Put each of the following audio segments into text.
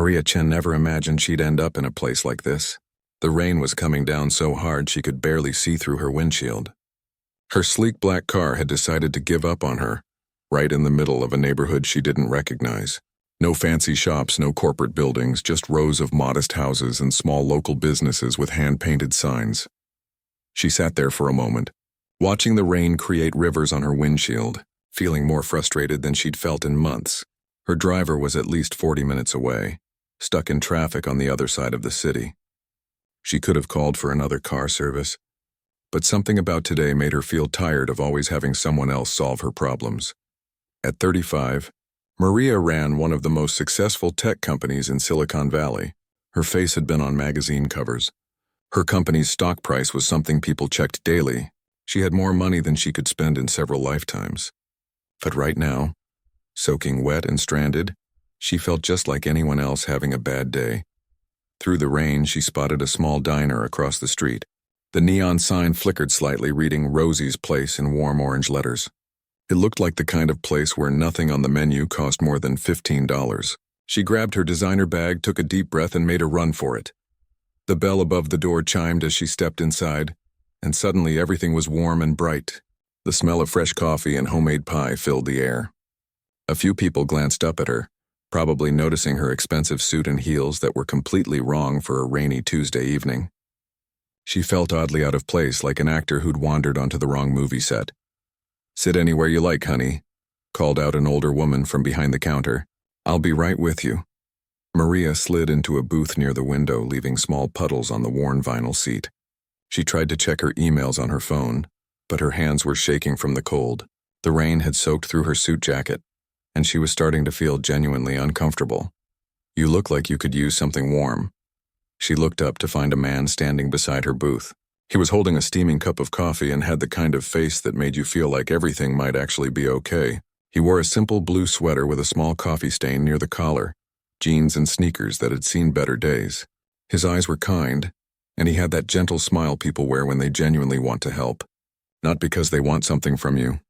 Maria Chen never imagined she'd end up in a place like this. The rain was coming down so hard she could barely see through her windshield. Her sleek black car had decided to give up on her, right in the middle of a neighborhood she didn't recognize. No fancy shops, no corporate buildings, just rows of modest houses and small local businesses with hand-painted signs. She sat there for a moment, watching the rain create rivers on her windshield, feeling more frustrated than she'd felt in months. Her driver was at least 40 minutes away, stuck in traffic on the other side of the city. She could have called for another car service, but something about today made her feel tired of always having someone else solve her problems. At 35, Maria ran one of the most successful tech companies in Silicon Valley. Her face had been on magazine covers. Her company's stock price was something people checked daily. She had more money than she could spend in several lifetimes. But right now, soaking wet and stranded, she felt just like anyone else having a bad day. Through the rain, she spotted a small diner across the street. The neon sign flickered slightly, reading Rosie's Place in warm orange letters. It looked like the kind of place where nothing on the menu cost more than $15. She grabbed her designer bag, took a deep breath, and made a run for it. The bell above the door chimed as she stepped inside, and suddenly everything was warm and bright. The smell of fresh coffee and homemade pie filled the air. A few people glanced up at her, probably noticing her expensive suit and heels that were completely wrong for a rainy Tuesday evening. She felt oddly out of place, like an actor who'd wandered onto the wrong movie set. "Sit anywhere you like, honey," called out an older woman from behind the counter. "I'll be right with you." Maria slid into a booth near the window, leaving small puddles on the worn vinyl seat. She tried to check her emails on her phone, but her hands were shaking from the cold. The rain had soaked through her suit jacket, and she was starting to feel genuinely uncomfortable. "You look like you could use something warm." She looked up to find a man standing beside her booth. He was holding a steaming cup of coffee and had the kind of face that made you feel like everything might actually be okay. He wore a simple blue sweater with a small coffee stain near the collar, jeans and sneakers that had seen better days. His eyes were kind, and he had that gentle smile people wear when they genuinely want to help, not because they want something from you.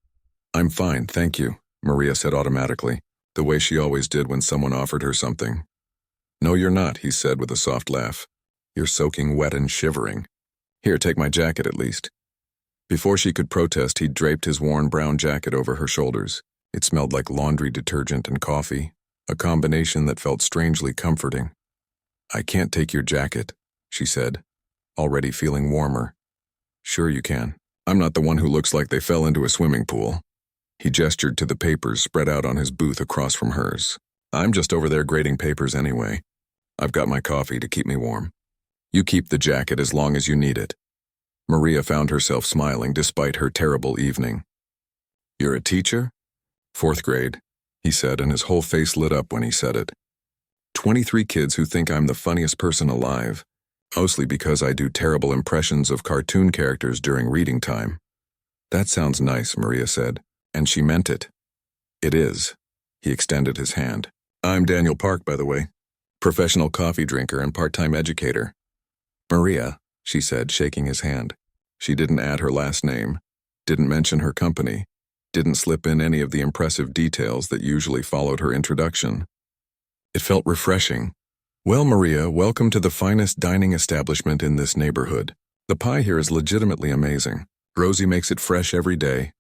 "I'm fine, thank you," Maria said automatically, the way she always did when someone offered her something. "No, you're not," he said with a soft laugh. "You're soaking wet and shivering. Here, take my jacket at least." Before she could protest, he draped his worn brown jacket over her shoulders. It smelled like laundry detergent and coffee, a combination that felt strangely comforting. "I can't take your jacket," she said, already feeling warmer. "Sure you can. I'm not the one who looks like they fell into a swimming pool." He gestured to the papers spread out on his booth across from hers. "I'm just over there grading papers anyway. I've got my coffee to keep me warm. You keep the jacket as long as you need it." Maria found herself smiling despite her terrible evening. "You're a teacher?" "Fourth grade," he said, and his whole face lit up when he said it. 23 kids who think I'm the funniest person alive, mostly because I do terrible impressions of cartoon characters during reading time." "That sounds nice," Maria said, and she meant it. "It is." He extended his hand. "I'm Daniel Park, by the way. Professional coffee drinker and part-time educator." "Maria," she said, shaking his hand. She didn't add her last name, didn't mention her company, didn't slip in any of the impressive details that usually followed her introduction. It felt refreshing. "Well, Maria, welcome to the finest dining establishment in this neighborhood. The pie here is legitimately amazing. Rosie makes it fresh every day."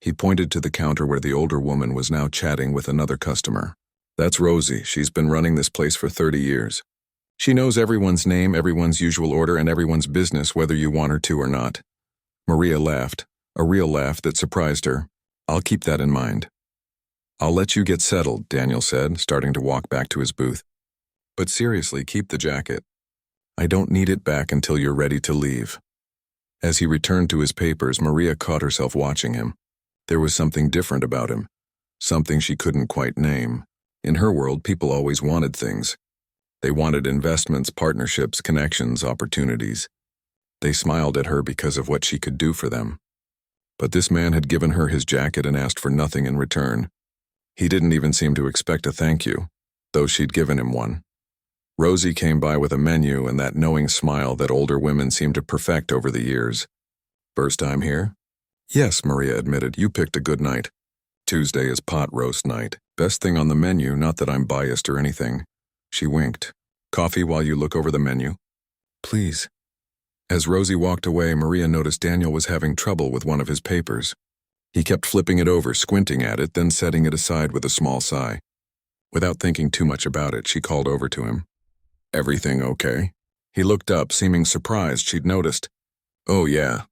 He pointed to the counter where the older woman was now chatting with another customer. "That's Rosie. She's been running this place for 30 years. She knows everyone's name, everyone's usual order, and everyone's business, whether you want her to or not." Maria laughed, a real laugh that surprised her. "I'll keep that in mind." "I'll let you get settled," Daniel said, starting to walk back to his booth. "But seriously, keep the jacket. I don't need it back until you're ready to leave." As he returned to his papers, Maria caught herself watching him. There was something different about him, something she couldn't quite name. In her world, people always wanted things. They wanted investments, partnerships, connections, opportunities. They smiled at her because of what she could do for them. But this man had given her his jacket and asked for nothing in return. He didn't even seem to expect a thank you, though she'd given him one. Rosie came by with a menu and that knowing smile that older women seem to perfect over the years. "First time here?" "Yes," Maria admitted. "You picked a good night. Tuesday is pot roast night. Best thing on the menu, not that I'm biased or anything." She winked. Coffee while you look over the menu? Please. As Rosie walked away, Maria noticed Daniel was having trouble with one of his papers. He kept flipping it over, squinting at it, then setting it aside with a small sigh. Without thinking too much about it, she called over to him. Everything okay? He looked up, seeming surprised she'd noticed. Oh yeah,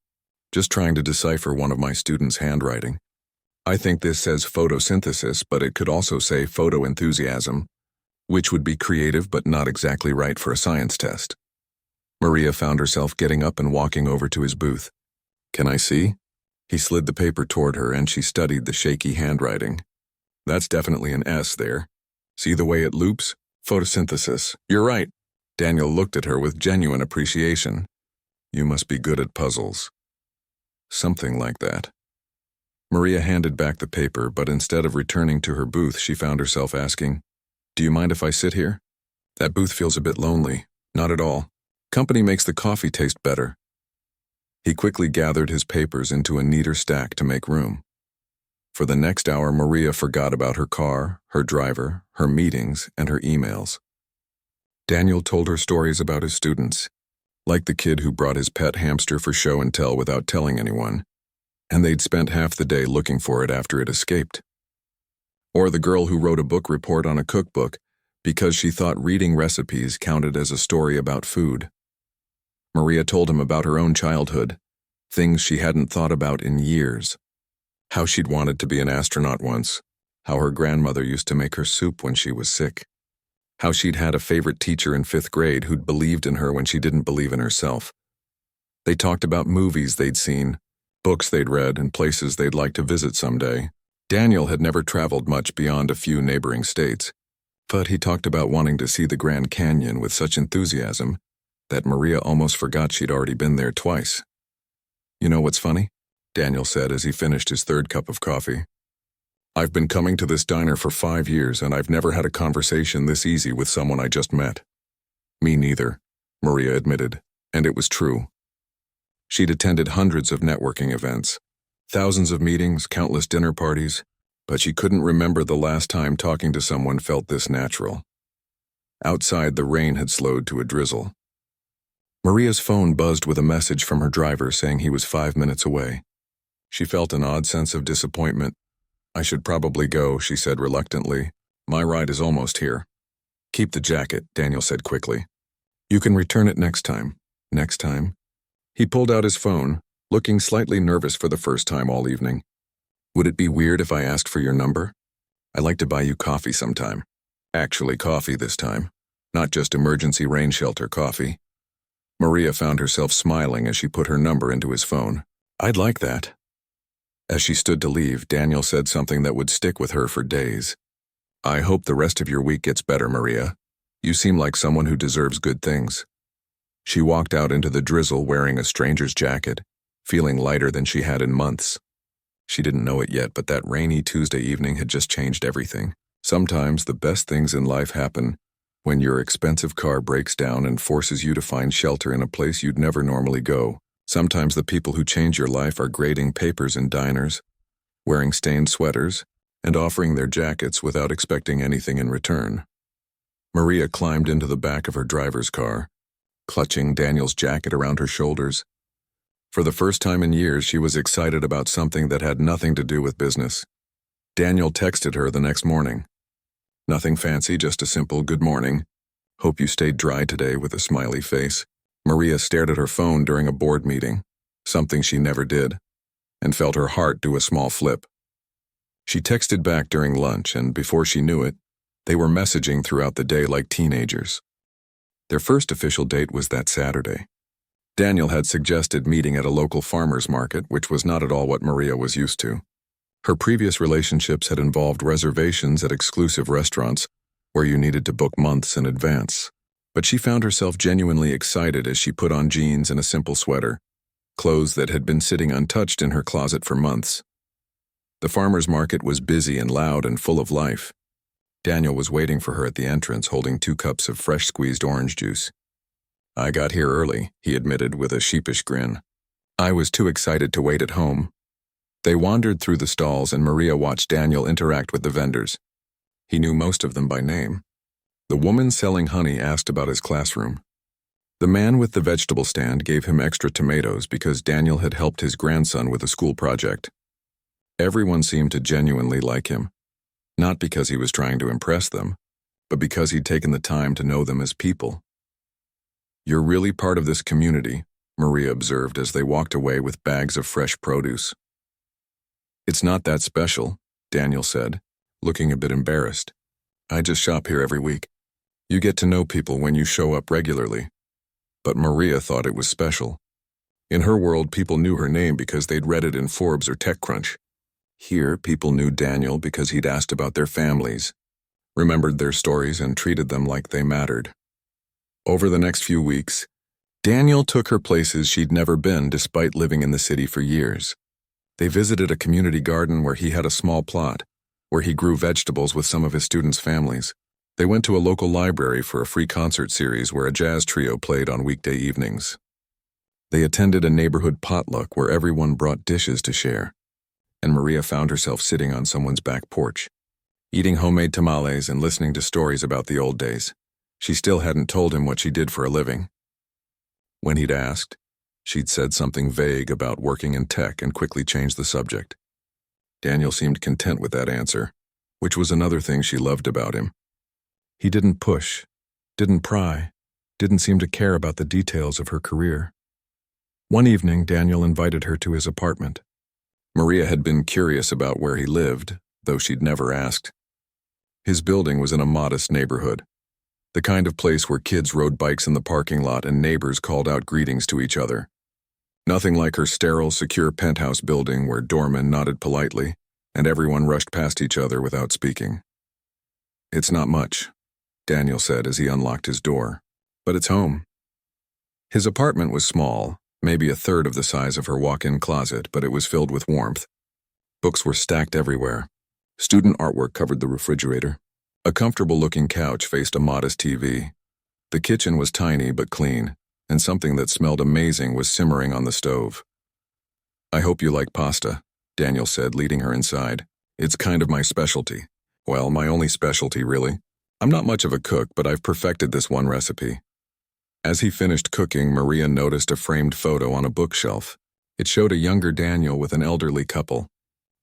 just trying to decipher one of my students' handwriting. I think this says photosynthesis, but it could also say photoenthusiasm, which would be creative but not exactly right for a science test. Maria found herself getting up and walking over to his booth. Can I see? He slid the paper toward her and she studied the shaky handwriting. That's definitely an S there. See the way it loops? Photosynthesis. You're right. Daniel looked at her with genuine appreciation. You must be good at puzzles. Something like that. Maria handed back the paper, but instead of returning to her booth, she found herself asking, Do you mind if I sit here? That booth feels a bit lonely. Not at all. Company makes the coffee taste better. He quickly gathered his papers into a neater stack to make room. For the next hour, Maria forgot about her car, her driver, her meetings, and her emails. Daniel told her stories about his students, like the kid who brought his pet hamster for show and tell without telling anyone, and they'd spent half the day looking for it after it escaped. Or the girl who wrote a book report on a cookbook because she thought reading recipes counted as a story about food. Maria told him about her own childhood, things she hadn't thought about in years. How she'd wanted to be an astronaut once, how her grandmother used to make her soup when she was sick, how she'd had a favorite teacher in 5th grade who'd believed in her when she didn't believe in herself. They talked about movies they'd seen, books they'd read, and places they'd like to visit someday. Daniel had never traveled much beyond a few neighboring states, but he talked about wanting to see the Grand Canyon with such enthusiasm that Maria almost forgot she'd already been there twice. You know what's funny? Daniel said as he finished his 3rd cup of coffee. I've been coming to this diner for 5 years and I've never had a conversation this easy with someone I just met. Me neither, Maria admitted, and it was true. She'd attended hundreds of networking events, thousands of meetings, countless dinner parties, but she couldn't remember the last time talking to someone felt this natural. Outside, the rain had slowed to a drizzle. Maria's phone buzzed with a message from her driver saying he was 5 minutes away. She felt an odd sense of disappointment. I should probably go, she said reluctantly. My ride is almost here. Keep the jacket, Daniel said quickly. You can return it next time. Next time? He pulled out his phone, looking slightly nervous for the first time all evening. Would it be weird if I asked for your number? I'd like to buy you coffee sometime. Actually coffee this time, not just emergency rain shelter coffee. Maria found herself smiling as she put her number into his phone. I'd like that. As she stood to leave, Daniel said something that would stick with her for days. I hope the rest of your week gets better, Maria. You seem like someone who deserves good things. She walked out into the drizzle wearing a stranger's jacket, feeling lighter than she had in months. She didn't know it yet, but that rainy Tuesday evening had just changed everything. Sometimes the best things in life happen when your expensive car breaks down and forces you to find shelter in a place you'd never normally go. Sometimes the people who change your life are grading papers in diners, wearing stained sweaters, and offering their jackets without expecting anything in return. Maria climbed into the back of her driver's car, clutching Daniel's jacket around her shoulders. For the first time in years, she was excited about something that had nothing to do with business. Daniel texted her the next morning. Nothing fancy, just a simple good morning. Hope you stayed dry today, with a smiley face. Maria stared at her phone during a board meeting, something she never did, and felt her heart do a small flip. She texted back during lunch, and before she knew it, they were messaging throughout the day like teenagers. Their first official date was that Saturday. Daniel had suggested meeting at a local farmer's market, which was not at all what Maria was used to. Her previous relationships had involved reservations at exclusive restaurants where you needed to book months in advance. But she found herself genuinely excited as she put on jeans and a simple sweater, clothes that had been sitting untouched in her closet for months. The farmer's market was busy and loud and full of life. Daniel was waiting for her at the entrance, holding 2 cups of fresh squeezed orange juice. I got here early, he admitted with a sheepish grin. I was too excited to wait at home. They wandered through the stalls and Maria watched Daniel interact with the vendors. He knew most of them by name. The woman selling honey asked about his classroom. The man with the vegetable stand gave him extra tomatoes because Daniel had helped his grandson with a school project. Everyone seemed to genuinely like him, not because he was trying to impress them, but because he'd taken the time to know them as people. "You're really part of this community," Maria observed as they walked away with bags of fresh produce. "It's not that special," Daniel said, looking a bit embarrassed. "I just shop here every week. You get to know people when you show up regularly." But Maria thought it was special. In her world, people knew her name because they'd read it in Forbes or TechCrunch. Here, people knew Daniel because he'd asked about their families, remembered their stories, and treated them like they mattered. Over the next few weeks, Daniel took her places she'd never been despite living in the city for years. They visited a community garden where he had a small plot, where he grew vegetables with some of his students' families. They went to a local library for a free concert series where a jazz trio played on weekday evenings. They attended a neighborhood potluck where everyone brought dishes to share, and Maria found herself sitting on someone's back porch, eating homemade tamales and listening to stories about the old days. She still hadn't told him what she did for a living. When he'd asked, she'd said something vague about working in tech and quickly changed the subject. Daniel seemed content with that answer, which was another thing she loved about him. He didn't push, didn't pry, didn't seem to care about the details of her career. One evening, Daniel invited her to his apartment. Maria had been curious about where he lived, though she'd never asked. His building was in a modest neighborhood, the kind of place where kids rode bikes in the parking lot and neighbors called out greetings to each other. Nothing like her sterile, secure penthouse building where doormen nodded politely and everyone rushed past each other without speaking. "It's not much," Daniel said as he unlocked his door, "but it's home." His apartment was small, maybe a third of the size of her walk-in closet, but it was filled with warmth. Books were stacked everywhere. Student artwork covered the refrigerator. A comfortable-looking couch faced a modest TV. The kitchen was tiny but clean, and something that smelled amazing was simmering on the stove. "I hope you like pasta," Daniel said, leading her inside. "It's kind of my specialty. Well, my only specialty, really. I'm not much of a cook, but I've perfected this one recipe." As he finished cooking, Maria noticed a framed photo on a bookshelf. It showed a younger Daniel with an elderly couple.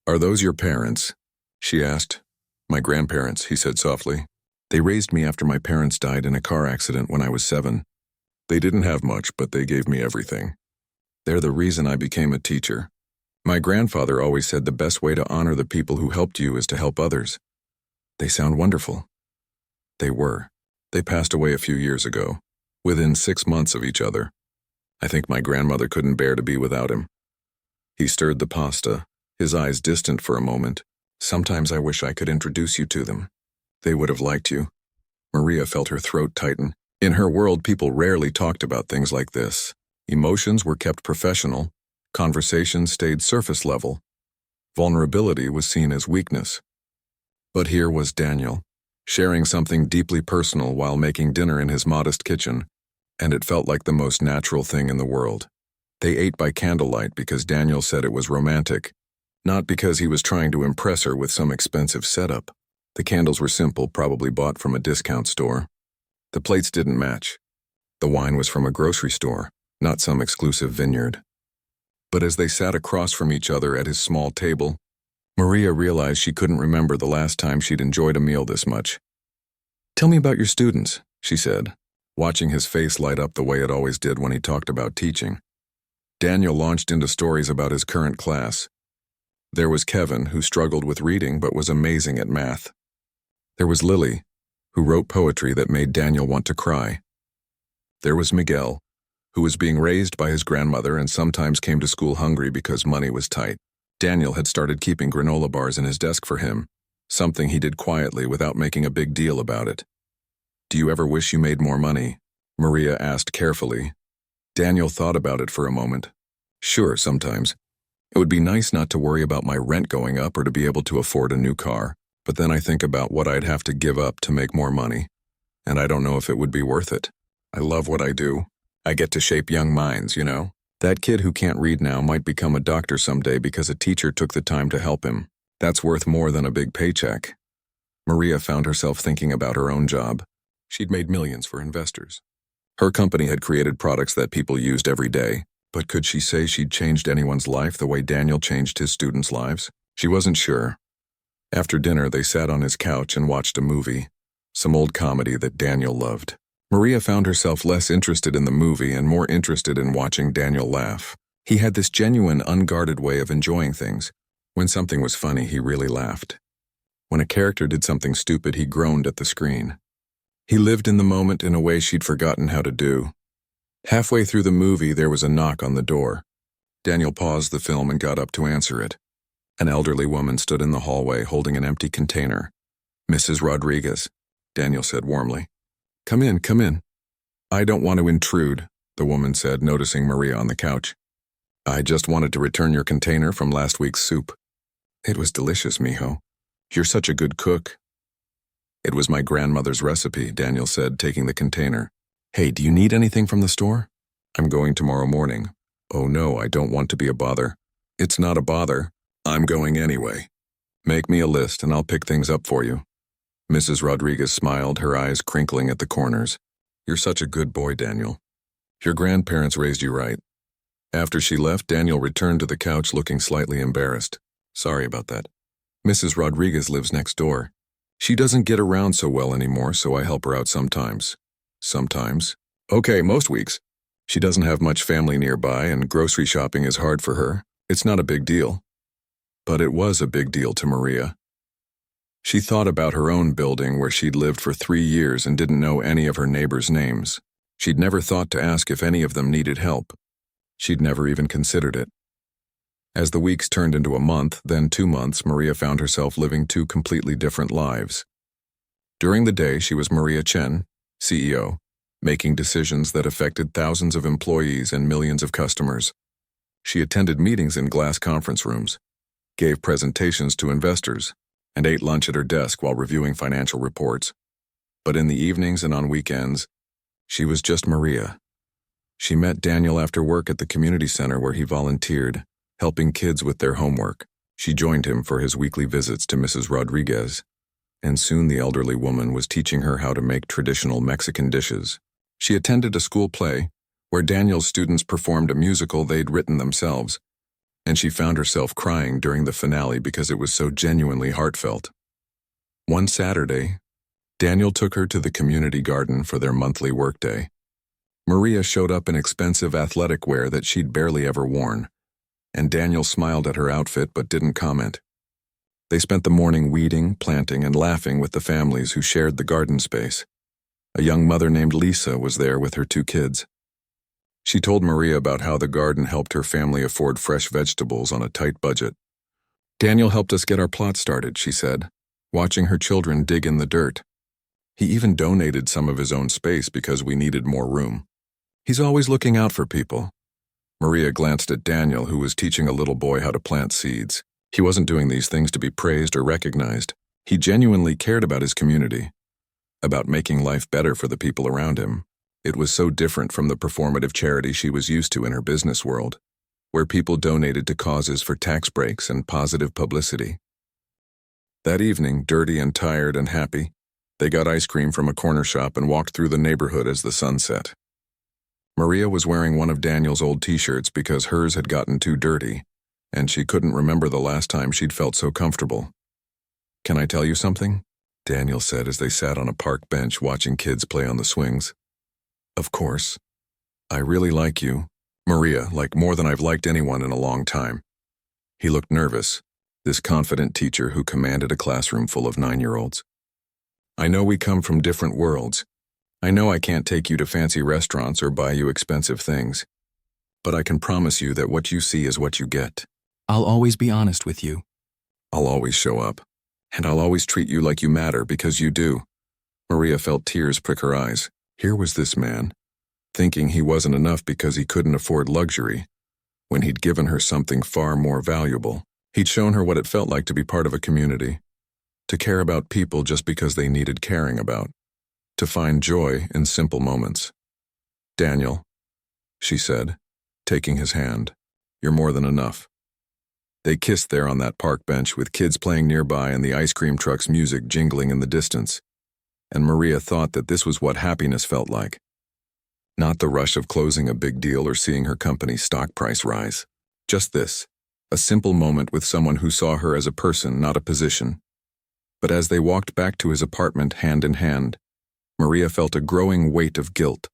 "Are those your parents?" she asked. "My grandparents," he said softly. "They raised me after my parents died in a car accident when I was 7. They didn't have much, but they gave me everything. They're the reason I became a teacher. My grandfather always said the best way to honor the people who helped you is to help others." "They sound wonderful." They were. They passed away a few years ago, within 6 months of each other. I think my grandmother couldn't bear to be without him. He stirred the pasta, his eyes distant for a moment. "Sometimes I wish I could introduce you to them. They would have liked you." Maria felt her throat tighten. In her world, people rarely talked about things like this. Emotions were kept professional. Conversations stayed surface level. Vulnerability was seen as weakness. But here was Daniel, sharing something deeply personal while making dinner in his modest kitchen, and it felt like the most natural thing in the world. They ate by candlelight because Daniel said it was romantic, not because he was trying to impress her with some expensive setup. The candles were simple, probably bought from a discount store. The plates didn't match. The wine was from a grocery store, not some exclusive vineyard. But as they sat across from each other at his small table, Maria realized she couldn't remember the last time she'd enjoyed a meal this much. "Tell me about your students," she said, watching his face light up the way it always did when he talked about teaching. Daniel launched into stories about his current class. There was Kevin, who struggled with reading but was amazing at math. There was Lily, who wrote poetry that made Daniel want to cry. There was Miguel, who was being raised by his grandmother and sometimes came to school hungry because money was tight. Daniel had started keeping granola bars in his desk for him, something he did quietly without making a big deal about it. "Do you ever wish you made more money?" Maria asked carefully. Daniel thought about it for a moment. "Sure, sometimes. It would be nice not to worry about my rent going up or to be able to afford a new car, but then I think about what I'd have to give up to make more money, and I don't know if it would be worth it. I love what I do. I get to shape young minds, you know? That kid who can't read now might become a doctor someday because a teacher took the time to help him. That's worth more than a big paycheck." Maria found herself thinking about her own job. She'd made millions for investors. Her company had created products that people used every day, but could she say she'd changed anyone's life the way Daniel changed his students' lives? She wasn't sure. After dinner, they sat on his couch and watched a movie, some old comedy that Daniel loved. Maria found herself less interested in the movie and more interested in watching Daniel laugh. He had this genuine, unguarded way of enjoying things. When something was funny, he really laughed. When a character did something stupid, he groaned at the screen. He lived in the moment in a way she'd forgotten how to do. Halfway through the movie, there was a knock on the door. Daniel paused the film and got up to answer it. An elderly woman stood in the hallway holding an empty container. "Mrs. Rodriguez," Daniel said warmly. Come in, come in." "I don't want to intrude," the woman said, noticing Maria on the couch. "I just wanted to return your container from last week's soup. It was delicious, mijo. You're such a good cook." "It was my grandmother's recipe," Daniel said, taking the container. "Hey, do you need anything from the store?" "I'm going tomorrow morning." "Oh no, I don't want to be a bother." "It's not a bother. I'm going anyway. Make me a list and I'll pick things up for you." Mrs. Rodriguez smiled, her eyes crinkling at the corners. "You're such a good boy, Daniel. Your grandparents raised you right." After she left, Daniel returned to the couch looking slightly embarrassed. "Sorry about that. Mrs. Rodriguez lives next door. She doesn't get around so well anymore, so I help her out sometimes." "Sometimes?" "Okay, most weeks. She doesn't have much family nearby and grocery shopping is hard for her. It's not a big deal." But it was a big deal to Maria. She thought about her own building where she'd lived for 3 years and didn't know any of her neighbors' names. She'd never thought to ask if any of them needed help. She'd never even considered it. As the weeks turned into a month, then 2 months, Maria found herself living 2 completely different lives. During the day, she was Maria Chen, CEO, making decisions that affected thousands of employees and millions of customers. She attended meetings in glass conference rooms, gave presentations to investors, and ate lunch at her desk while reviewing financial reports. But in the evenings and on weekends, she was just Maria. She met Daniel after work at the community center where he volunteered, helping kids with their homework. She joined him for his weekly visits to Mrs. Rodriguez, and soon the elderly woman was teaching her how to make traditional Mexican dishes. She attended a school play where Daniel's students performed a musical they'd written themselves, and she found herself crying during the finale because it was so genuinely heartfelt. One Saturday, Daniel took her to the community garden for their monthly workday. Maria showed up in expensive athletic wear that she'd barely ever worn, and Daniel smiled at her outfit but didn't comment. They spent the morning weeding, planting, and laughing with the families who shared the garden space. A young mother named Lisa was there with her 2 kids. She told Maria about how the garden helped her family afford fresh vegetables on a tight budget. "Daniel helped us get our plot started," she said, watching her children dig in the dirt. "He even donated some of his own space because we needed more room. He's always looking out for people." Maria glanced at Daniel, who was teaching a little boy how to plant seeds. He wasn't doing these things to be praised or recognized. He genuinely cared about his community, about making life better for the people around him. It was so different from the performative charity she was used to in her business world, where people donated to causes for tax breaks and positive publicity. That evening, dirty and tired and happy, they got ice cream from a corner shop and walked through the neighborhood as the sun set. Maria was wearing one of Daniel's old t-shirts because hers had gotten too dirty, and she couldn't remember the last time she'd felt so comfortable. "Can I tell you something?" Daniel said as they sat on a park bench watching kids play on the swings. "Of course. I really like you, Maria, like more than I've liked anyone in a long time." He looked nervous, this confident teacher who commanded a classroom full of 9-year-olds. "I know we come from different worlds. I know I can't take you to fancy restaurants or buy you expensive things. But I can promise you that what you see is what you get. I'll always be honest with you. I'll always show up. And I'll always treat you like you matter because you do." Maria felt tears prick her eyes. Here was this man, thinking he wasn't enough because he couldn't afford luxury, when he'd given her something far more valuable. He'd shown her what it felt like to be part of a community, to care about people just because they needed caring about, to find joy in simple moments. "Daniel," she said, taking his hand, "you're more than enough." They kissed there on that park bench with kids playing nearby and the ice cream truck's music jingling in the distance. and Maria thought that this was what happiness felt like. Not the rush of closing a big deal or seeing her company's stock price rise. Just this, a simple moment with someone who saw her as a person, not a position. But as they walked back to his apartment hand in hand, Maria felt a growing weight of guilt.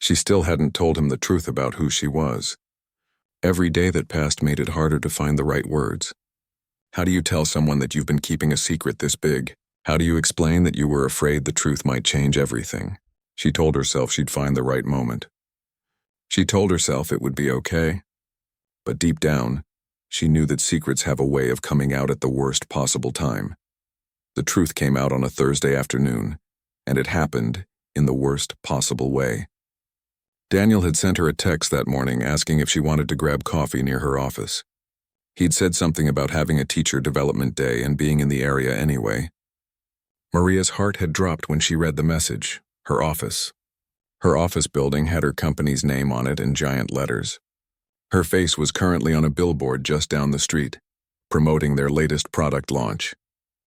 She still hadn't told him the truth about who she was. Every day that passed made it harder to find the right words. How do you tell someone that you've been keeping a secret this big? How do you explain that you were afraid the truth might change everything? She told herself she'd find the right moment. She told herself it would be okay. But deep down, she knew that secrets have a way of coming out at the worst possible time. The truth came out on a Thursday afternoon, and it happened in the worst possible way. Daniel had sent her a text that morning asking if she wanted to grab coffee near her office. He'd said something about having a teacher development day and being in the area anyway. Maria's heart had dropped when she read the message. Her office. Her office building had her company's name on it in giant letters. Her face was currently on a billboard just down the street, promoting their latest product launch.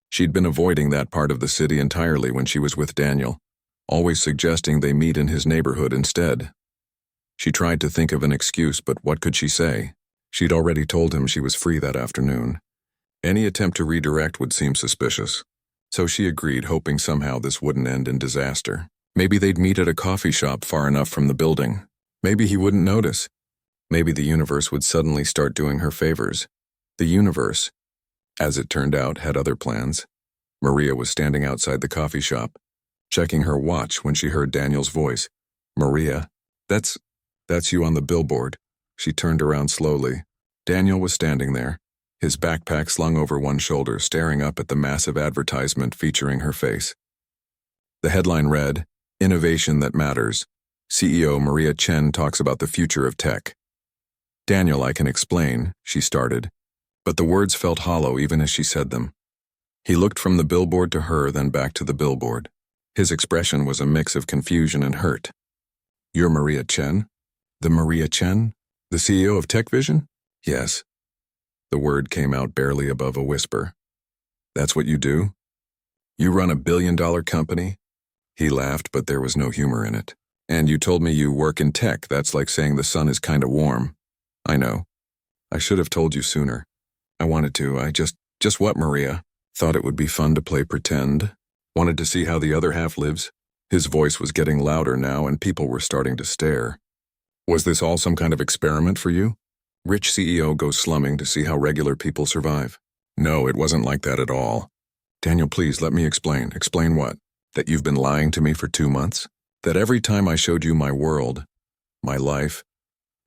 She'd been avoiding that part of the city entirely when she was with Daniel, always suggesting they meet in his neighborhood instead. She tried to think of an excuse, but what could she say? She'd already told him she was free that afternoon. Any attempt to redirect would seem suspicious, so she agreed, hoping somehow this wouldn't end in disaster. Maybe they'd meet at a coffee shop far enough from the building. Maybe he wouldn't notice. Maybe the universe would suddenly start doing her favors. The universe, as it turned out, had other plans. Maria was standing outside the coffee shop, checking her watch when she heard Daniel's voice. "Maria, that's you on the billboard." She turned around slowly. Daniel was standing there, his backpack slung over one shoulder, staring up at the massive advertisement featuring her face. The headline read, "Innovation that Matters. CEO Maria Chen talks about the future of tech." "Daniel, I can explain," she started, but the words felt hollow even as she said them. He looked from the billboard to her, then back to the billboard. His expression was a mix of confusion and hurt. "You're Maria Chen? The Maria Chen? The CEO of Tech Vision?" "Yes." The word came out barely above a whisper. "That's what you do? You run a billion-dollar company?" He laughed, but there was no humor in it. "And you told me you work in tech. That's like saying the sun is kinda warm." "I know. I should have told you sooner. I wanted to. I just what, Maria? Thought it would be fun to play pretend. Wanted to see how the other half lives." His voice was getting louder now, and people were starting to stare. "Was this all some kind of experiment for you? Rich CEO goes slumming to see how regular people survive." "No, it wasn't like that at all." "Daniel, please, let me explain." "Explain what? That you've been lying to me for 2 months? That every time I showed you my world, my life,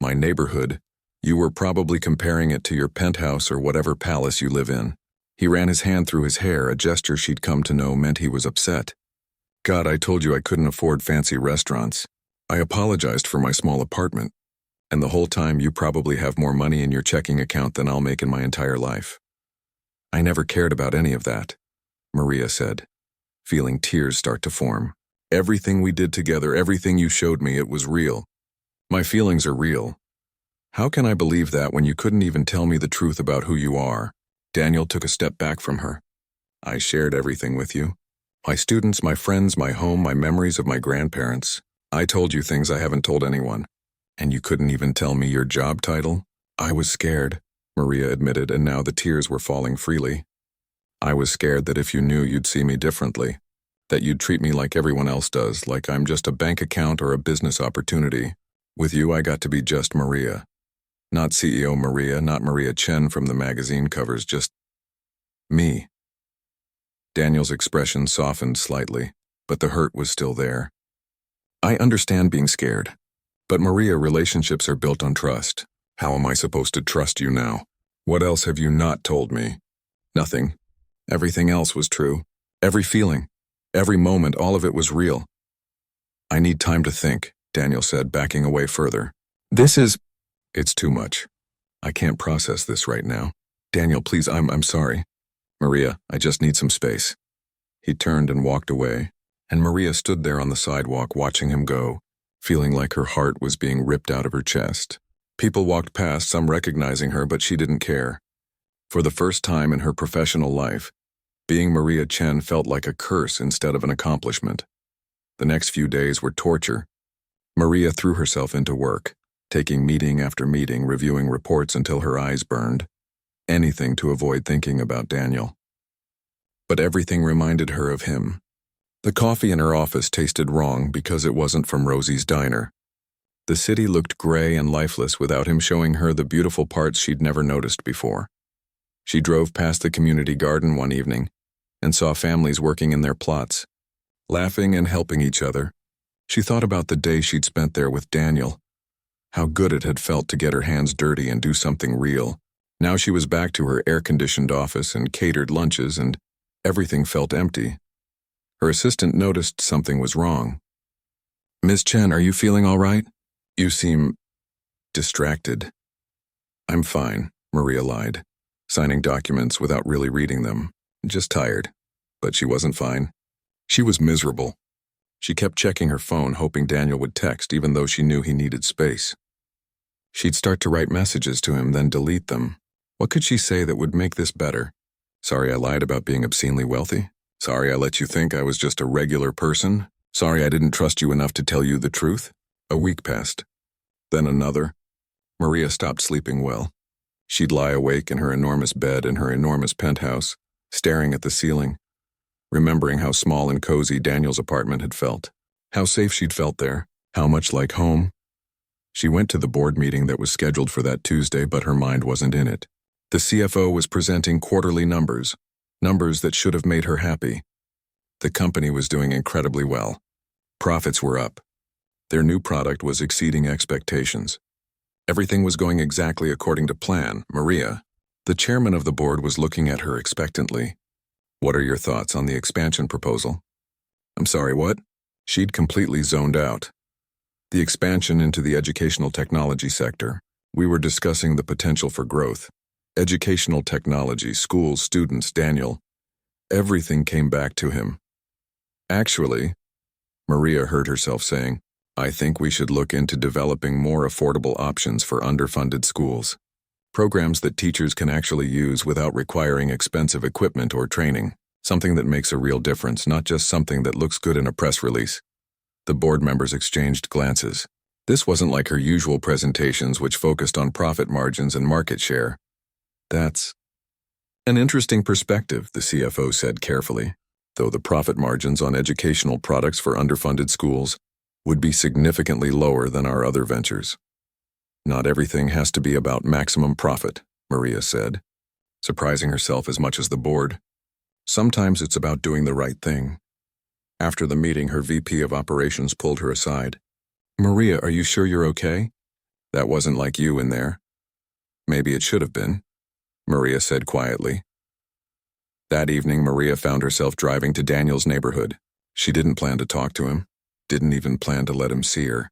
my neighborhood, you were probably comparing it to your penthouse or whatever palace you live in." He ran his hand through his hair, a gesture she'd come to know meant he was upset. "God, I told you I couldn't afford fancy restaurants. I apologized for my small apartment. And the whole time you probably have more money in your checking account than I'll make in my entire life." "I never cared about any of that," Maria said, feeling tears start to form. "Everything we did together, everything you showed me, it was real. My feelings are real. How can I believe that when you couldn't even tell me the truth about who you are?" Daniel took a step back from her. "I shared everything with you. My students, my friends, my home, my memories of my grandparents. I told you things I haven't told anyone. And you couldn't even tell me your job title?" "I was scared," Maria admitted, and now the tears were falling freely. "I was scared that if you knew, you'd see me differently. That you'd treat me like everyone else does, like I'm just a bank account or a business opportunity. With you, I got to be just Maria. Not CEO Maria, not Maria Chen from the magazine covers, just me." Daniel's expression softened slightly, but the hurt was still there. "I understand being scared. But Maria, relationships are built on trust. How am I supposed to trust you now? What else have you not told me?" "Nothing. Everything else was true. Every feeling, every moment, all of it was real." "I need time to think," Daniel said, backing away further. It's too much. I can't process this right now." "Daniel, please, I'm sorry." "Maria, I just need some space." He turned and walked away, and Maria stood there on the sidewalk watching him go, feeling like her heart was being ripped out of her chest. People walked past, some recognizing her, but she didn't care. For the first time in her professional life, Being Maria Chen felt like a curse instead of an accomplishment. The next few days were torture. Maria threw herself into work, taking meeting after meeting, reviewing reports until her eyes burned. Anything to avoid thinking about Daniel. But everything reminded her of him. The coffee in her office tasted wrong because it wasn't from Rosie's diner. The city looked gray and lifeless without him showing her the beautiful parts she'd never noticed before. She drove past the community garden one evening and saw families working in their plots, laughing and helping each other. She thought about the day she'd spent there with Daniel, how good it had felt to get her hands dirty and do something real. Now she was back to her air-conditioned office and catered lunches, and everything felt empty. Her assistant noticed something was wrong. "Miss Chen, are you feeling all right? You seem distracted." "I'm fine," Maria lied, signing documents without really reading them. Just tired. But she wasn't fine. She was miserable. She kept checking her phone, hoping Daniel would text, even though she knew he needed space. She'd start to write messages to him, then delete them. What could she say that would make this better? Sorry I lied about being obscenely wealthy? Sorry I let you think I was just a regular person? Sorry I didn't trust you enough to tell you the truth? A week passed. Then another. Maria stopped sleeping well. She'd lie awake in her enormous bed in her enormous penthouse, staring at the ceiling, remembering how small and cozy Daniel's apartment had felt, how safe she'd felt there, how much like home. She went to the board meeting that was scheduled for that Tuesday, but her mind wasn't in it. The CFO was presenting quarterly numbers that should have made her happy. The company was doing incredibly well. Profits were up. Their new product was exceeding expectations. Everything was going exactly according to plan. Maria, the chairman of the board, was looking at her expectantly. "What are your thoughts on the expansion proposal?" "I'm sorry, what?" She'd completely zoned out. "The expansion into the educational technology sector. We were discussing the potential for growth. Educational technology, schools, students, Daniel. Everything came back to him. Actually," Maria heard herself saying, "I think we should look into developing more affordable options for underfunded schools. Programs that teachers can actually use without requiring expensive equipment or training. Something that makes a real difference, not just something that looks good in a press release." The board members exchanged glances. This wasn't like her usual presentations, which focused on profit margins and market share. "That's an interesting perspective," the CFO said carefully, though the profit margins on educational products for underfunded schools would be significantly lower than our other ventures. "Not everything has to be about maximum profit," Maria said, surprising herself as much as the board. "Sometimes it's about doing the right thing." After the meeting, her VP of operations pulled her aside. "Maria, are you sure you're okay? That wasn't like you in there." "Maybe it should have been," Maria said quietly. That evening, Maria found herself driving to Daniel's neighborhood. She didn't plan to talk to him, didn't even plan to let him see her.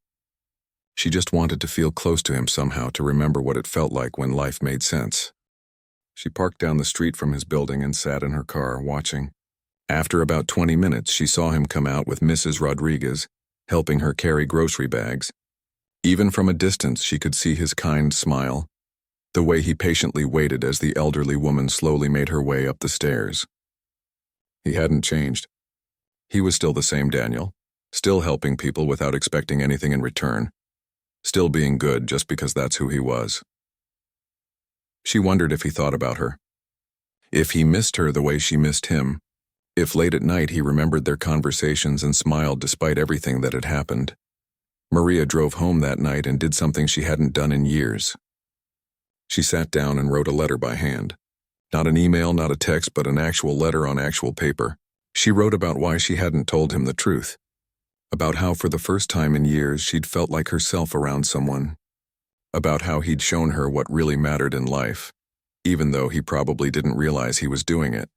She just wanted to feel close to him somehow, to remember what it felt like when life made sense. She parked down the street from his building and sat in her car, watching. After about 20 minutes, she saw him come out with Mrs. Rodriguez, helping her carry grocery bags. Even from a distance, she could see his kind smile, the way he patiently waited as the elderly woman slowly made her way up the stairs. He hadn't changed. He was still the same Daniel, still helping people without expecting anything in return, still being good just because that's who he was. She wondered if he thought about her, if he missed her the way she missed him, if late at night he remembered their conversations and smiled despite everything that had happened. Maria drove home that night and did something she hadn't done in years. She sat down and wrote a letter by hand. Not an email, not a text, but an actual letter on actual paper. She wrote about why she hadn't told him the truth, about how for the first time in years she'd felt like herself around someone, about how he'd shown her what really mattered in life, even though he probably didn't realize he was doing it.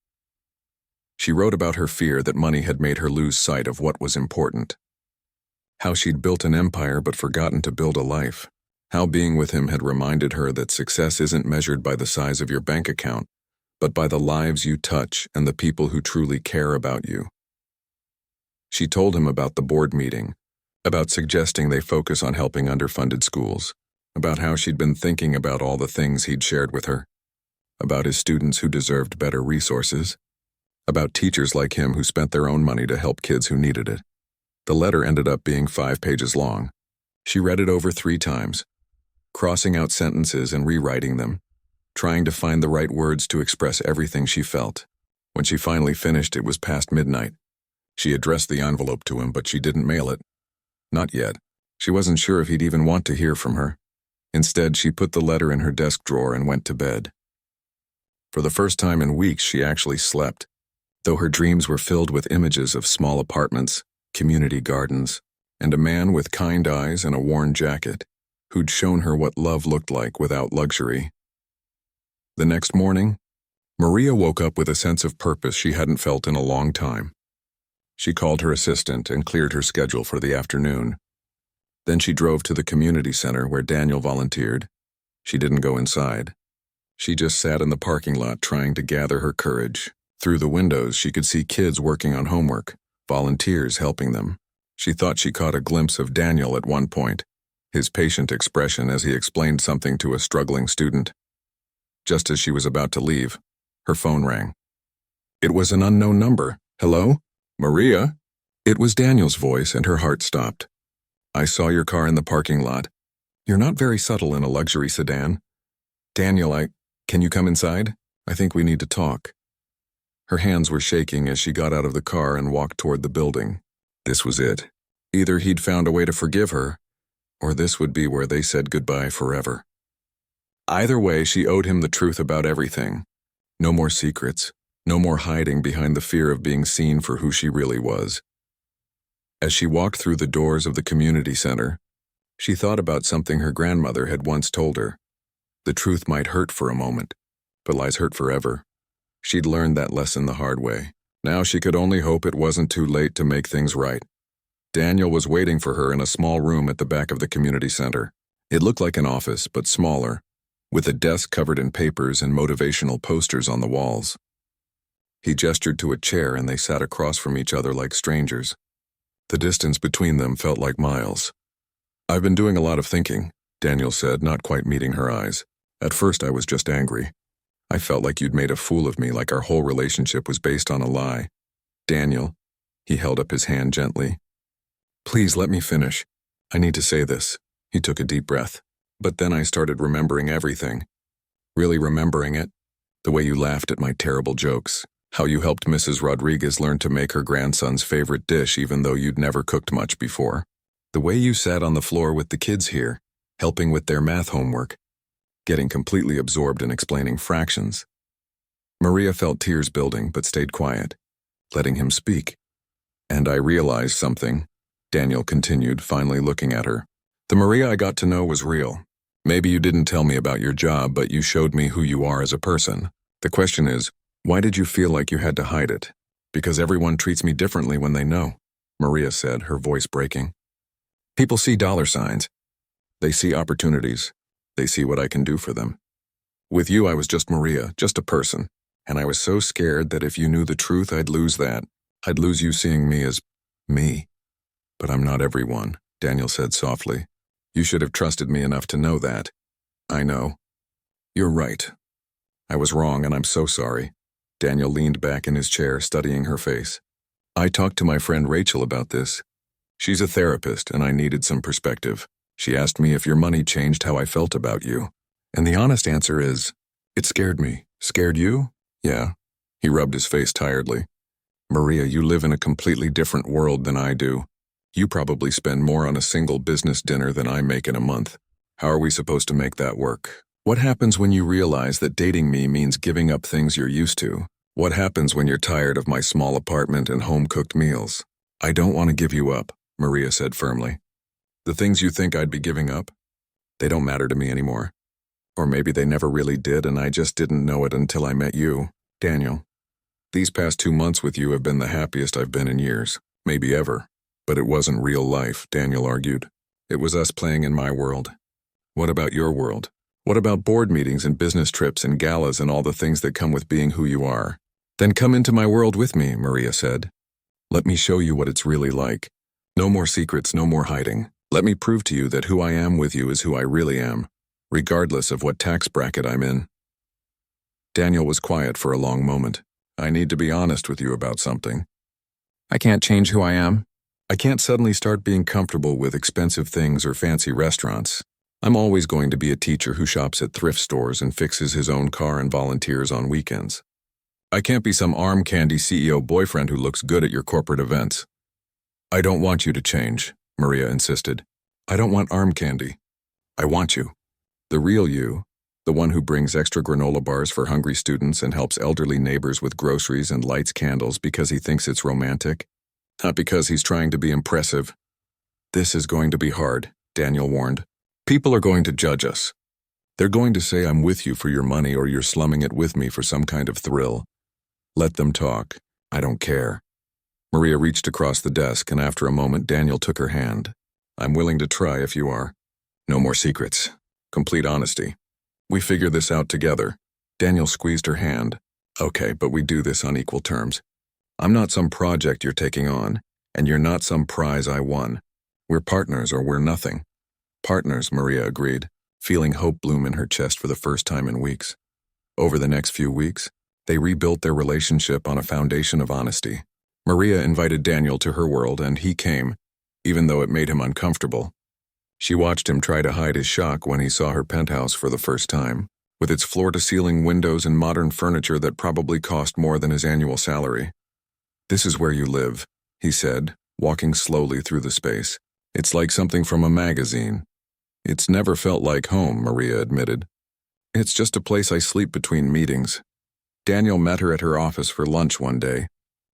She wrote about her fear that money had made her lose sight of what was important, how she'd built an empire but forgotten to build a life. How being with him had reminded her that success isn't measured by the size of your bank account, but by the lives you touch and the people who truly care about you. She told him about the board meeting, about suggesting they focus on helping underfunded schools, about how she'd been thinking about all the things he'd shared with her, about his students who deserved better resources, about teachers like him who spent their own money to help kids who needed it. The letter ended up being 5 pages long. She read it over 3 times, crossing out sentences and rewriting them, trying to find the right words to express everything she felt. When she finally finished, it was past midnight. She addressed the envelope to him, but she didn't mail it. Not yet. She wasn't sure if he'd even want to hear from her. Instead, she put the letter in her desk drawer and went to bed. For the first time in weeks, she actually slept, though her dreams were filled with images of small apartments, community gardens, and a man with kind eyes and a worn jacket who'd shown her what love looked like without luxury. The next morning, Maria woke up with a sense of purpose she hadn't felt in a long time. She called her assistant and cleared her schedule for the afternoon. Then she drove to the community center where Daniel volunteered. She didn't go inside. She just sat in the parking lot trying to gather her courage. Through the windows, she could see kids working on homework, volunteers helping them. She thought she caught a glimpse of Daniel at one point, his patient expression as he explained something to a struggling student. Just as she was about to leave, her phone rang. It was an unknown number. Hello? Maria? It was Daniel's voice, and her heart stopped. I saw your car in the parking lot. You're not very subtle in a luxury sedan. Daniel, can you come inside? I think we need to talk. Her hands were shaking as she got out of the car and walked toward the building. This was it. Either he'd found a way to forgive her, or this would be where they said goodbye forever. Either way, she owed him the truth about everything. No more secrets, no more hiding behind the fear of being seen for who she really was. As she walked through the doors of the community center, she thought about something her grandmother had once told her. The truth might hurt for a moment, but lies hurt forever. She'd learned that lesson the hard way. Now she could only hope it wasn't too late to make things right. Daniel was waiting for her in a small room at the back of the community center. It looked like an office, but smaller, with a desk covered in papers and motivational posters on the walls. He gestured to a chair and they sat across from each other like strangers. The distance between them felt like miles. I've been doing a lot of thinking, Daniel said, not quite meeting her eyes. At first I was just angry. I felt like you'd made a fool of me, like our whole relationship was based on a lie. Daniel, he held up his hand gently. Please let me finish. I need to say this. He took a deep breath. But then I started remembering everything. Really remembering it. The way you laughed at my terrible jokes. How you helped Mrs. Rodriguez learn to make her grandson's favorite dish even though you'd never cooked much before. The way you sat on the floor with the kids here, helping with their math homework, getting completely absorbed in explaining fractions. Maria felt tears building but stayed quiet, letting him speak. And I realized something, Daniel continued, finally looking at her. The Maria I got to know was real. Maybe you didn't tell me about your job, but you showed me who you are as a person. The question is, why did you feel like you had to hide it? Because everyone treats me differently when they know, Maria said, her voice breaking. People see dollar signs. They see opportunities. They see what I can do for them. With you, I was just Maria, just a person. And I was so scared that if you knew the truth, I'd lose that. I'd lose you seeing me as me. But I'm not everyone, Daniel said softly. You should have trusted me enough to know that. I know. You're right. I was wrong, and I'm so sorry. Daniel leaned back in his chair, studying her face. I talked to my friend Rachel about this. She's a therapist, and I needed some perspective. She asked me if your money changed how I felt about you. And the honest answer is, it scared me. Scared you? Yeah. He rubbed his face tiredly. Maria, you live in a completely different world than I do. You probably spend more on a single business dinner than I make in a month. How are we supposed to make that work? What happens when you realize that dating me means giving up things you're used to? What happens when you're tired of my small apartment and home-cooked meals? I don't want to give you up, Maria said firmly. The things you think I'd be giving up, they don't matter to me anymore. Or maybe they never really did and I just didn't know it until I met you, Daniel. These past 2 months with you have been the happiest I've been in years, maybe ever. But it wasn't real life, Daniel argued. It was us playing in my world. What about your world? What about board meetings and business trips and galas and all the things that come with being who you are? Then come into my world with me, Maria said. Let me show you what it's really like. No more secrets, no more hiding. Let me prove to you that who I am with you is who I really am, regardless of what tax bracket I'm in. Daniel was quiet for a long moment. I need to be honest with you about something. I can't change who I am. I can't suddenly start being comfortable with expensive things or fancy restaurants. I'm always going to be a teacher who shops at thrift stores and fixes his own car and volunteers on weekends. I can't be some arm candy CEO boyfriend who looks good at your corporate events. I don't want you to change, Maria insisted. I don't want arm candy. I want you. The real you. The one who brings extra granola bars for hungry students and helps elderly neighbors with groceries and lights candles because he thinks it's romantic. Not because he's trying to be impressive. This is going to be hard, Daniel warned. People are going to judge us. They're going to say I'm with you for your money or you're slumming it with me for some kind of thrill. Let them talk. I don't care. Maria reached across the desk, and after a moment Daniel took her hand. I'm willing to try if you are. No more secrets. Complete honesty. We figure this out together. Daniel squeezed her hand. Okay, but we do this on equal terms. I'm not some project you're taking on, and you're not some prize I won. We're partners or we're nothing. Partners, Maria agreed, feeling hope bloom in her chest for the first time in weeks. Over the next few weeks, they rebuilt their relationship on a foundation of honesty. Maria invited Daniel to her world, and he came, even though it made him uncomfortable. She watched him try to hide his shock when he saw her penthouse for the first time, with its floor-to-ceiling windows and modern furniture that probably cost more than his annual salary. This is where you live, he said, walking slowly through the space. It's like something from a magazine. It's never felt like home, Maria admitted. It's just a place I sleep between meetings. Daniel met her at her office for lunch one day,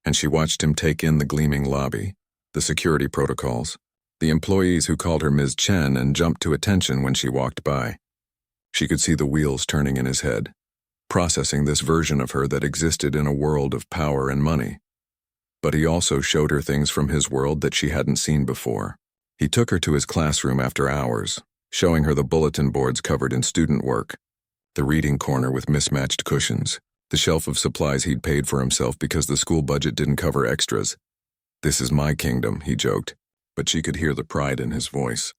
and she watched him take in the gleaming lobby, the security protocols, the employees who called her Ms. Chen and jumped to attention when she walked by. She could see the wheels turning in his head, processing this version of her that existed in a world of power and money. But he also showed her things from his world that she hadn't seen before. He took her to his classroom after hours, showing her the bulletin boards covered in student work, the reading corner with mismatched cushions, the shelf of supplies he'd paid for himself because the school budget didn't cover extras. This is my kingdom, he joked, but she could hear the pride in his voice.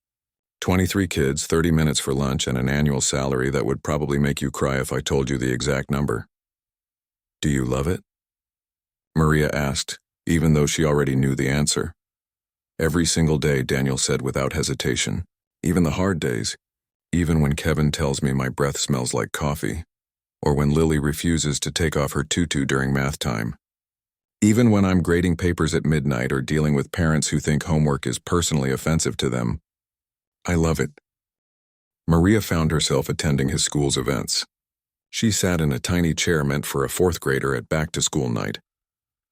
23 kids, 30 minutes for lunch, and an annual salary that would probably make you cry if I told you the exact number. Do you love it? Maria asked, even though she already knew the answer. Every single day, Daniel said without hesitation. Even the hard days. Even when Kevin tells me my breath smells like coffee. Or when Lily refuses to take off her tutu during math time. Even when I'm grading papers at midnight or dealing with parents who think homework is personally offensive to them. I love it. Maria found herself attending his school's events. She sat in a tiny chair meant for a fourth grader at back-to-school night,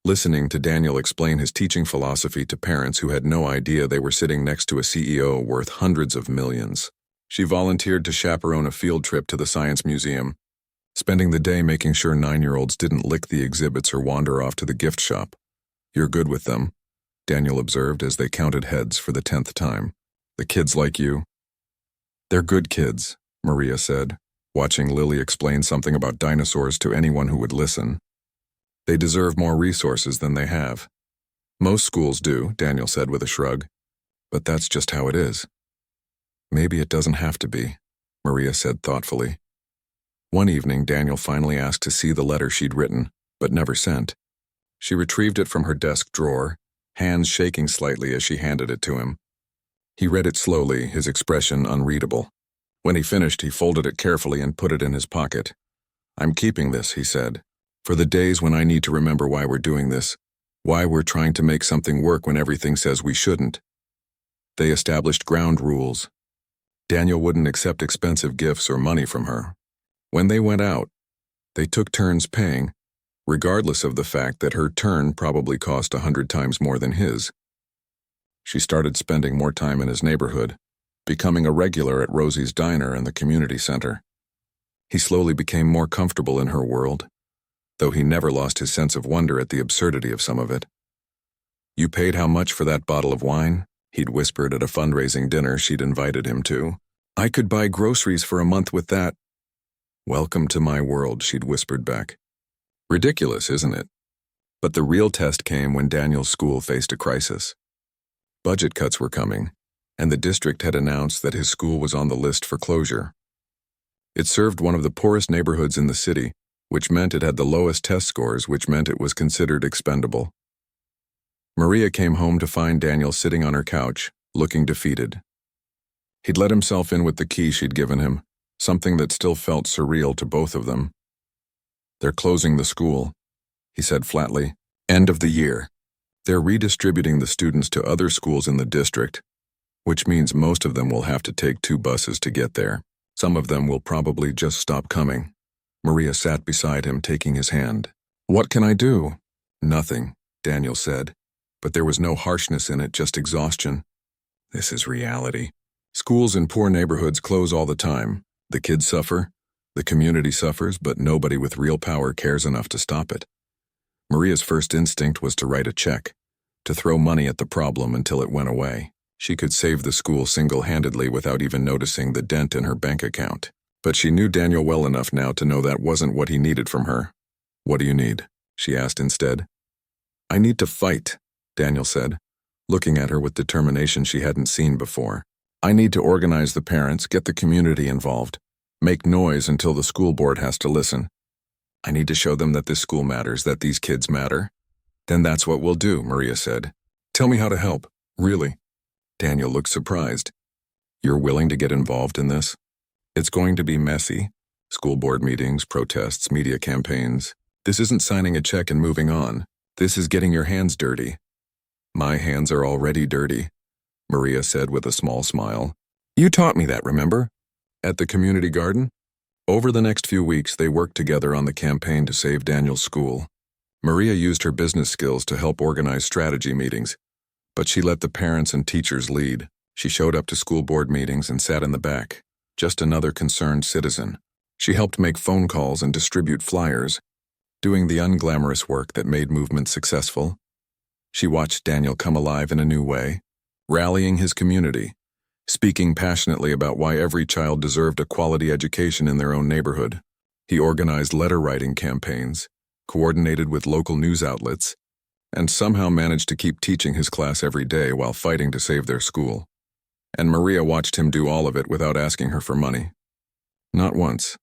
listening to Daniel explain his teaching philosophy to parents who had no idea they were sitting next to a CEO worth hundreds of millions. She volunteered to chaperone a field trip to the Science Museum, spending the day making sure 9-year-olds didn't lick the exhibits or wander off to the gift shop. You're good with them, Daniel observed as they counted heads for the 10th time. The kids like you. They're good kids, Maria said, watching Lily explain something about dinosaurs to anyone who would listen. They deserve more resources than they have. Most schools do, Daniel said with a shrug. But that's just how it is. Maybe it doesn't have to be, Maria said thoughtfully. One evening, Daniel finally asked to see the letter she'd written, but never sent. She retrieved it from her desk drawer, hands shaking slightly as she handed it to him. He read it slowly, his expression unreadable. When he finished, he folded it carefully and put it in his pocket. I'm keeping this, he said, for the days when I need to remember why we're doing this, why we're trying to make something work when everything says we shouldn't. They established ground rules. Daniel wouldn't accept expensive gifts or money from her. When they went out, they took turns paying, regardless of the fact that her turn probably cost 100 times more than his. She started spending more time in his neighborhood, becoming a regular at Rosie's Diner and the community center. He slowly became more comfortable in her world, though he never lost his sense of wonder at the absurdity of some of it. You paid how much for that bottle of wine? He'd whispered at a fundraising dinner she'd invited him to. I could buy groceries for a month with that. Welcome to my world, she'd whispered back. Ridiculous, isn't it? But the real test came when Daniel's school faced a crisis. Budget cuts were coming, and the district had announced that his school was on the list for closure. It served one of the poorest neighborhoods in the city, which meant it had the lowest test scores, which meant it was considered expendable. Maria came home to find Daniel sitting on her couch, looking defeated. He'd let himself in with the key she'd given him, something that still felt surreal to both of them. "They're closing the school," he said flatly. "End of the year. They're redistributing the students to other schools in the district, which means most of them will have to take 2 buses to get there. Some of them will probably just stop coming." Maria sat beside him, taking his hand. "What can I do?" "Nothing," Daniel said, but there was no harshness in it, just exhaustion. "This is reality. Schools in poor neighborhoods close all the time. The kids suffer, the community suffers, but nobody with real power cares enough to stop it." Maria's first instinct was to write a check, to throw money at the problem until it went away. She could save the school single-handedly without even noticing the dent in her bank account. But she knew Daniel well enough now to know that wasn't what he needed from her. "What do you need?" she asked instead. "I need to fight," Daniel said, looking at her with determination she hadn't seen before. "I need to organize the parents, get the community involved, make noise until the school board has to listen. I need to show them that this school matters, that these kids matter." "Then that's what we'll do," Maria said. "Tell me how to help, really." Daniel looked surprised. "You're willing to get involved in this? It's going to be messy. School board meetings, protests, media campaigns. This isn't signing a check and moving on. This is getting your hands dirty." "My hands are already dirty," Maria said with a small smile. "You taught me that, remember? At the community garden?" Over the next few weeks, they worked together on the campaign to save Daniel's school. Maria used her business skills to help organize strategy meetings, but she let the parents and teachers lead. She showed up to school board meetings and sat in the back, just another concerned citizen. She helped make phone calls and distribute flyers, doing the unglamorous work that made movements successful. She watched Daniel come alive in a new way, rallying his community, speaking passionately about why every child deserved a quality education in their own neighborhood. He organized letter-writing campaigns, coordinated with local news outlets, and somehow managed to keep teaching his class every day while fighting to save their school. And Maria watched him do all of it without asking her for money. Not once.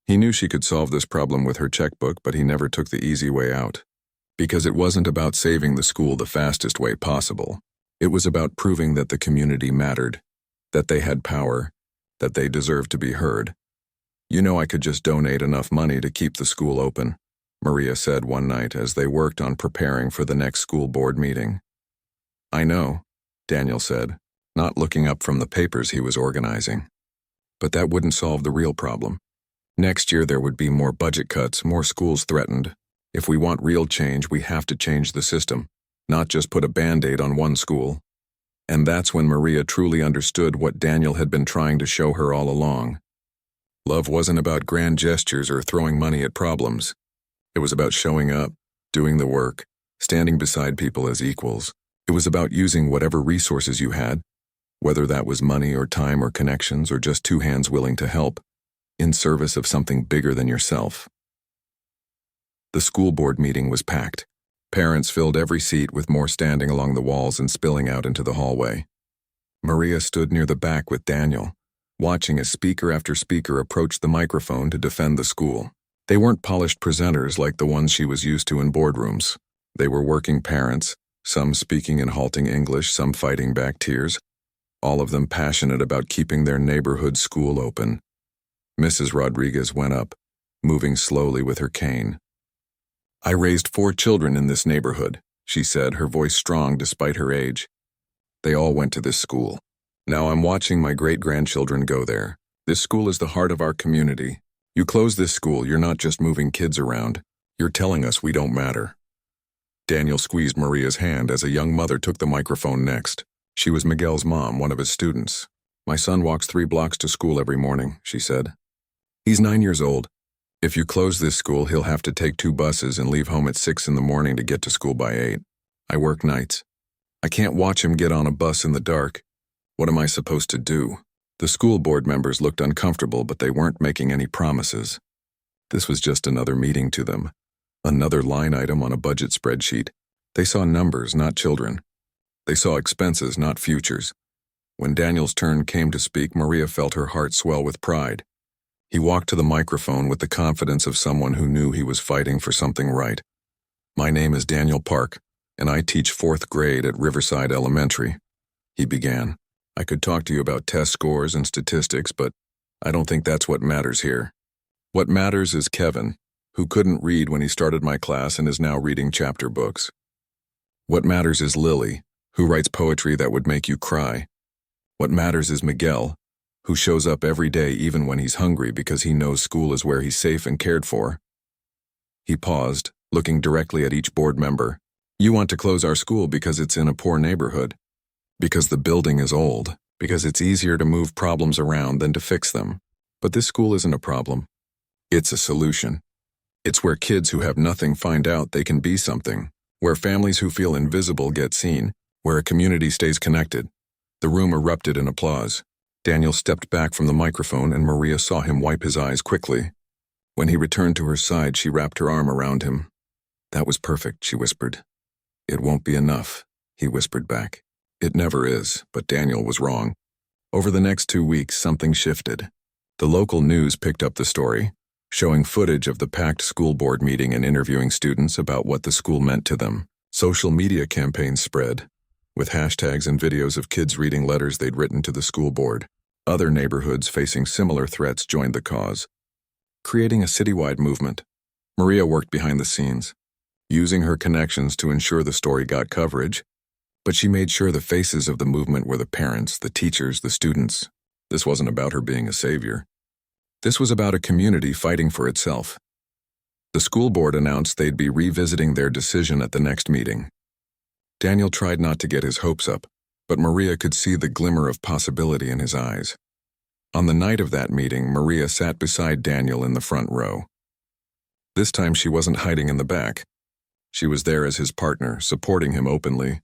He knew she could solve this problem with her checkbook, but he never took the easy way out. Because it wasn't about saving the school the fastest way possible. It was about proving that the community mattered, that they had power, that they deserved to be heard. "You know, I could just donate enough money to keep the school open," Maria said one night as they worked on preparing for the next school board meeting. "I know," Daniel said, not looking up from the papers he was organizing. "But that wouldn't solve the real problem. Next year there would be more budget cuts, more schools threatened. If we want real change, we have to change the system, not just put a Band-Aid on one school." And that's when Maria truly understood what Daniel had been trying to show her all along. Love wasn't about grand gestures or throwing money at problems. It was about showing up, doing the work, standing beside people as equals. It was about using whatever resources you had, whether that was money or time or connections or just 2 hands willing to help, in service of something bigger than yourself. The school board meeting was packed. Parents filled every seat, with more standing along the walls and spilling out into the hallway. Maria stood near the back with Daniel, watching as speaker after speaker approached the microphone to defend the school. They weren't polished presenters like the ones she was used to in boardrooms. They were working parents, some speaking in halting English, some fighting back tears, all of them passionate about keeping their neighborhood school open. Mrs. Rodriguez went up, moving slowly with her cane. "I raised 4 children in this neighborhood," she said, her voice strong despite her age. "They all went to this school. Now I'm watching my great-grandchildren go there. This school is the heart of our community. You close this school, you're not just moving kids around. You're telling us we don't matter." Daniel squeezed Maria's hand as a young mother took the microphone next. She was Miguel's mom, one of his students. "My son walks 3 blocks to school every morning," she said. "He's 9 years old. If you close this school, he'll have to take 2 buses and leave home at 6 in the morning to get to school by 8. I work nights. I can't watch him get on a bus in the dark. What am I supposed to do?" The school board members looked uncomfortable, but they weren't making any promises. This was just another meeting to them, another line item on a budget spreadsheet. They saw numbers, not children. They saw expenses, not futures. When Daniel's turn came to speak, Maria felt her heart swell with pride. He walked to the microphone with the confidence of someone who knew he was fighting for something right. "My name is Daniel Park, and I teach 4th grade at Riverside Elementary," he began. "I could talk to you about test scores and statistics, but I don't think that's what matters here. What matters is Kevin, who couldn't read when he started my class and is now reading chapter books. What matters is Lily, who writes poetry that would make you cry. What matters is Miguel, who shows up every day even when he's hungry because he knows school is where he's safe and cared for." He paused, looking directly at each board member. "You want to close our school because it's in a poor neighborhood, because the building is old, because it's easier to move problems around than to fix them. But this school isn't a problem. It's a solution. It's where kids who have nothing find out they can be something, where families who feel invisible get seen, where a community stays connected." The room erupted in applause. Daniel stepped back from the microphone and Maria saw him wipe his eyes quickly. When he returned to her side, she wrapped her arm around him. "That was perfect," she whispered. "It won't be enough," he whispered back. It never is, but Daniel was wrong. Over the next 2 weeks, something shifted. The local news picked up the story, showing footage of the packed school board meeting and interviewing students about what the school meant to them. Social media campaigns spread, with hashtags and videos of kids reading letters they'd written to the school board. Other neighborhoods facing similar threats joined the cause, creating a citywide movement. Maria worked behind the scenes, using her connections to ensure the story got coverage, but she made sure the faces of the movement were the parents, the teachers, the students. This wasn't about her being a savior. This was about a community fighting for itself. The school board announced they'd be revisiting their decision at the next meeting. Daniel tried not to get his hopes up, but Maria could see the glimmer of possibility in his eyes. On the night of that meeting, Maria sat beside Daniel in the front row. This time she wasn't hiding in the back. She was there as his partner, supporting him openly.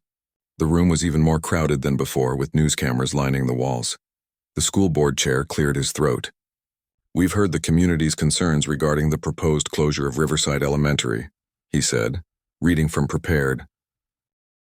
The room was even more crowded than before, with news cameras lining the walls. The school board chair cleared his throat. "We've heard the community's concerns regarding the proposed closure of Riverside Elementary," he said, reading from Prepared.